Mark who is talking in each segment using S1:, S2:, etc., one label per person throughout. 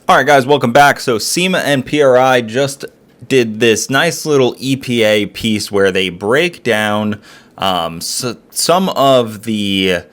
S1: All right, guys, welcome back. So SEMA and PRI just did this nice little EPA piece where they break down some of the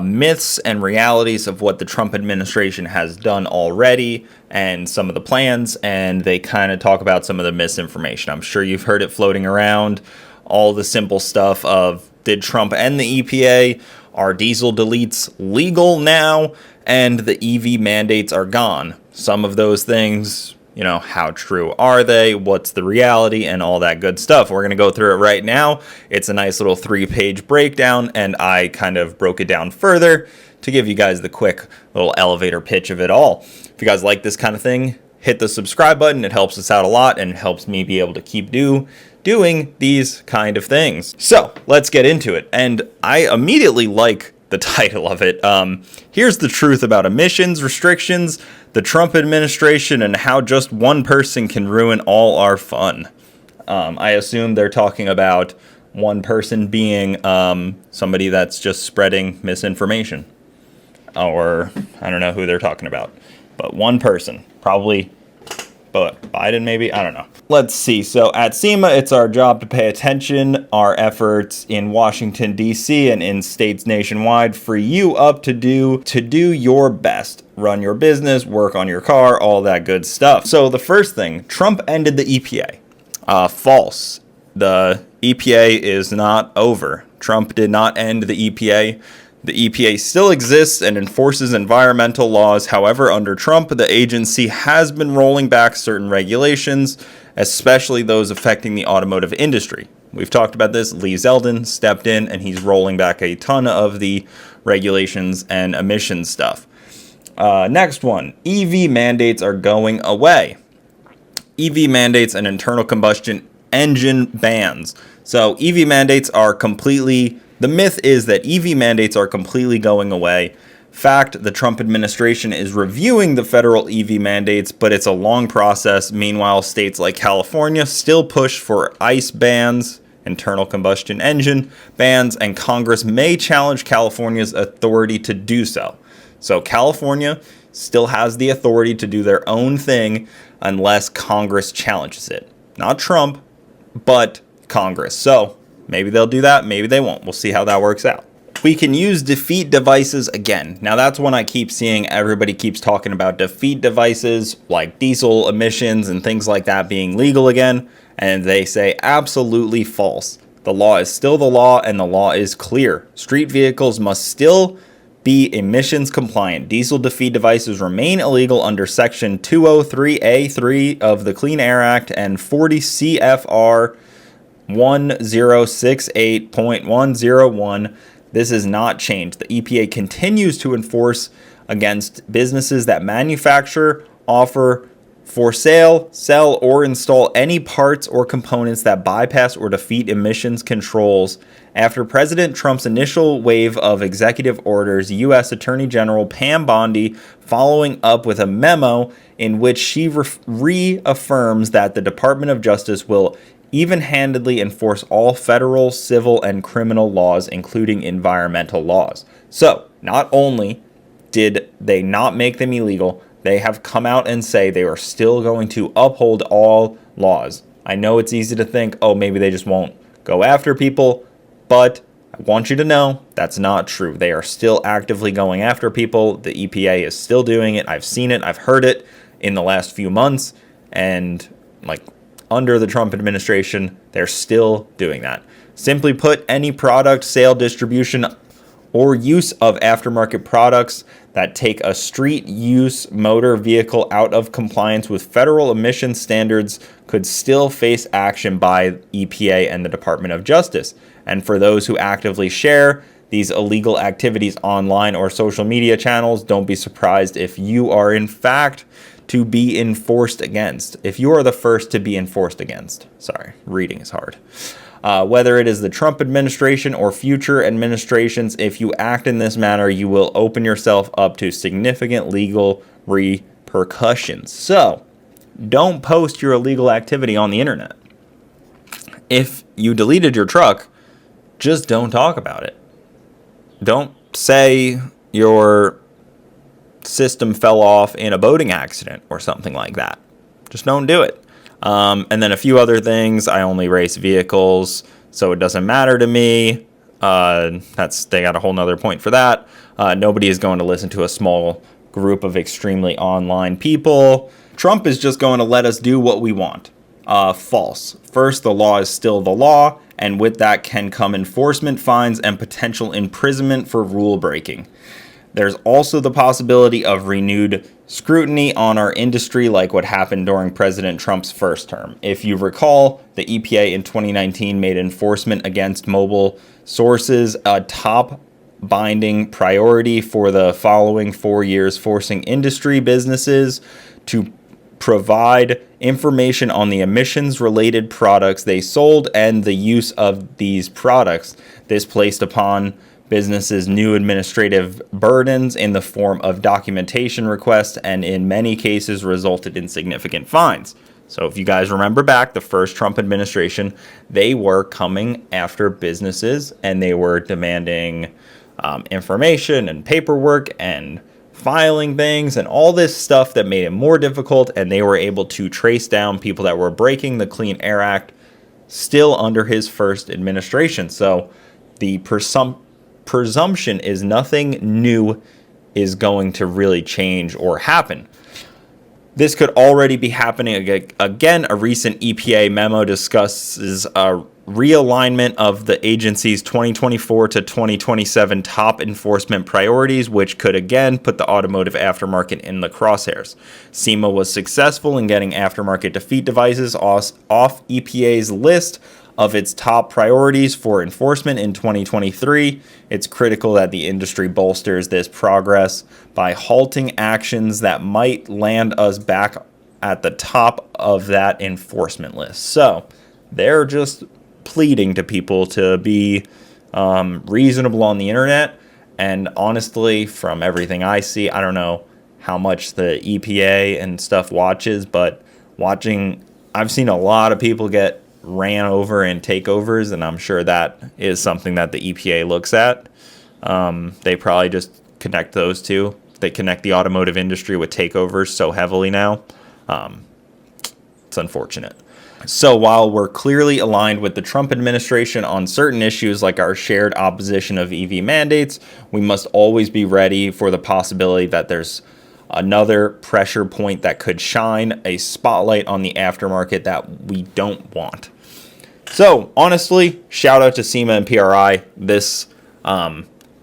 S1: myths and realities of what the Trump administration has done already and some of the plans, and they kind of talk about some of the misinformation. I'm sure you've heard it floating around, all the simple stuff of did Trump end the EPA? Are diesel deletes legal now? And the EV mandates are gone. Some of those things, how true are they? What's the reality? And all that good stuff. We're going to go through it right now. It's a nice little 3-page breakdown, and I kind of broke it down further to give you guys the quick little elevator pitch of it all. If you guys like this kind of thing, hit the subscribe button. It helps us out a lot and helps me be able to keep doing these kind of things. So let's get into it. And I immediately like the title of it. Here's the truth about emissions restrictions, the Trump administration, and how just one person can ruin all our fun. I assume they're talking about one person being somebody that's just spreading misinformation. Or I don't know who they're talking about. But one person, probably Biden maybe, I don't know. Let's see. So at SEMA, it's our job to pay attention. Our efforts in Washington, D.C. and in states nationwide free you up to do your best. Run your business, work on your car, all that good stuff. So the first thing, Trump ended the EPA. False. The EPA is not over. Trump did not end the EPA. The EPA still exists and enforces environmental laws. However, under Trump, the agency has been rolling back certain regulations, especially those affecting the automotive industry. We've talked about this. Lee Zeldin stepped in, and he's rolling back a ton of the regulations and emissions stuff. Next one, EV mandates are going away. EV mandates and internal combustion engine bans. So EV mandates are completely... The myth is that EV mandates are completely going away. Fact, the Trump administration is reviewing the federal EV mandates, but it's a long process. Meanwhile, states like California still push for ICE bans, internal combustion engine bans, and Congress may challenge California's authority to do so. So California still has the authority to do their own thing unless Congress challenges it. Not Trump, but Congress. So maybe they'll do that, maybe they won't. We'll see how that works out. We can use defeat devices again. Now that's one I keep seeing. Everybody keeps talking about defeat devices like diesel emissions and things like that being legal again. And they say absolutely false. The law is still the law, and the law is clear. Street vehicles must still be emissions compliant. Diesel defeat devices remain illegal under Section 203A3 of the Clean Air Act and 40 CFR 1068.101. This has not changed. The EPA continues to enforce against businesses that manufacture, offer for sale, sell, or install any parts or components that bypass or defeat emissions controls. After President Trump's initial wave of executive orders, U.S. Attorney General Pam Bondi following up with a memo in which she reaffirms that the Department of Justice will even-handedly enforce all federal, civil, and criminal laws, including environmental laws. So, not only did they not make them illegal, they have come out and say they are still going to uphold all laws. I know it's easy to think, oh, maybe they just won't go after people, but I want you to know that's not true. They are still actively going after people. The EPA is still doing it. I've seen it. I've heard it in the last few months, and under the Trump administration, they're still doing that. Simply put, any product, sale, distribution, or use of aftermarket products that take a street use motor vehicle out of compliance with federal emission standards could still face action by EPA and the Department of Justice. And for those who actively share these illegal activities online or social media channels, don't be surprised if you are in fact to be enforced against. If you are the first to be enforced against. Sorry, reading is hard. Whether it is the Trump administration or future administrations, if you act in this manner, you will open yourself up to significant legal repercussions. So, don't post your illegal activity on the internet. If you deleted your truck, just don't talk about it. Don't say you're system fell off in a boating accident or something like that. Just don't do it. And then a few other things. I only race vehicles, so it doesn't matter to me. They got a whole nother point for that. Nobody is going to listen to a small group of extremely online people. Trump is just going to let us do what we want. False. First, the law is still the law, and with that can come enforcement fines and potential imprisonment for rule breaking. There's also the possibility of renewed scrutiny on our industry like what happened during President Trump's first term. If you recall, the EPA in 2019 made enforcement against mobile sources a top binding priority for the following 4 years, forcing industry businesses to provide information on the emissions-related products they sold and the use of these products. This placed upon businesses new administrative burdens in the form of documentation requests and in many cases resulted in significant fines. So if you guys remember back, the first Trump administration, they were coming after businesses and they were demanding information and paperwork and filing things and all this stuff that made it more difficult, and they were able to trace down people that were breaking the Clean Air Act still under his first administration. So the presumption is nothing new is going to really change or happen. This could already be happening again. A recent EPA memo discusses a realignment of the agency's 2024 to 2027 top enforcement priorities, which could again put the automotive aftermarket in the crosshairs. SEMA was successful in getting aftermarket defeat devices off EPA's list of its top priorities for enforcement in 2023. It's critical that the industry bolsters this progress by halting actions that might land us back at the top of that enforcement list. So they're just pleading to people to be reasonable on the internet. And honestly, from everything I see, I don't know how much the EPA and stuff watches, but I've seen a lot of people get ran over in takeovers, and I'm sure that is something that the EPA looks at. They probably just connect those two. They connect the automotive industry with takeovers so heavily now. It's unfortunate. So while we're clearly aligned with the Trump administration on certain issues like our shared opposition of EV mandates, we must always be ready for the possibility that there's another pressure point that could shine a spotlight on the aftermarket that we don't want. So honestly, shout out to SEMA and PRI. This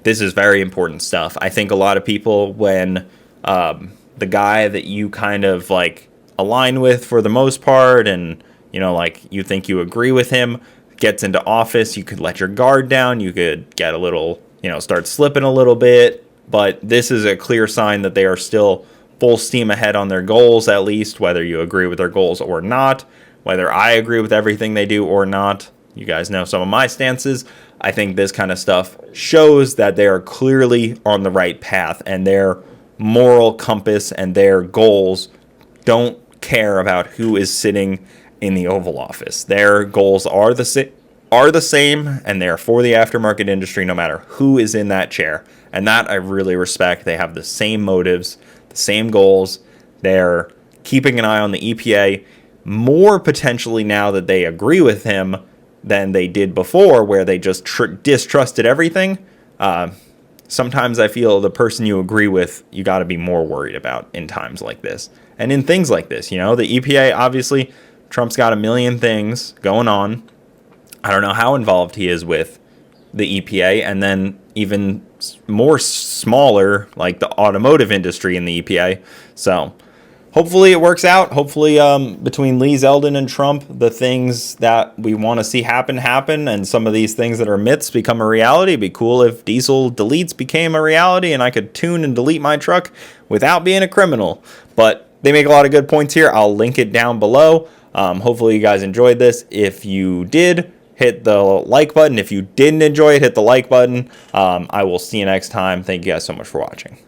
S1: is very important stuff. I think a lot of people, when the guy that you kind of like align with for the most part, and like you think you agree with him, gets into office, you could let your guard down. You could get a little, start slipping a little bit. But this is a clear sign that they are still full steam ahead on their goals, at least, whether you agree with their goals or not, whether I agree with everything they do or not. You guys know some of my stances. I think this kind of stuff shows that they are clearly on the right path, and their moral compass and their goals don't care about who is sitting in the Oval Office. Their goals are the same, and they're for the aftermarket industry no matter who is in that chair. And that I really respect. They have the same motives, the same goals. They're keeping an eye on the EPA more potentially now that they agree with him than they did before, where they just distrusted everything. Sometimes I feel the person you agree with, you got to be more worried about in times like this. And in things like this, the EPA, obviously, Trump's got a million things going on. I don't know how involved he is with the EPA, and then even more smaller, like the automotive industry in the EPA. So hopefully it works out. Hopefully between Lee Zeldin and Trump, the things that we want to see happen, and some of these things that are myths become a reality. It'd be cool if diesel deletes became a reality and I could tune and delete my truck without being a criminal. But they make a lot of good points here. I'll link it down below. Hopefully you guys enjoyed this. If you did, hit the like button. If you didn't enjoy it, hit the like button. I will see you next time. Thank you guys so much for watching.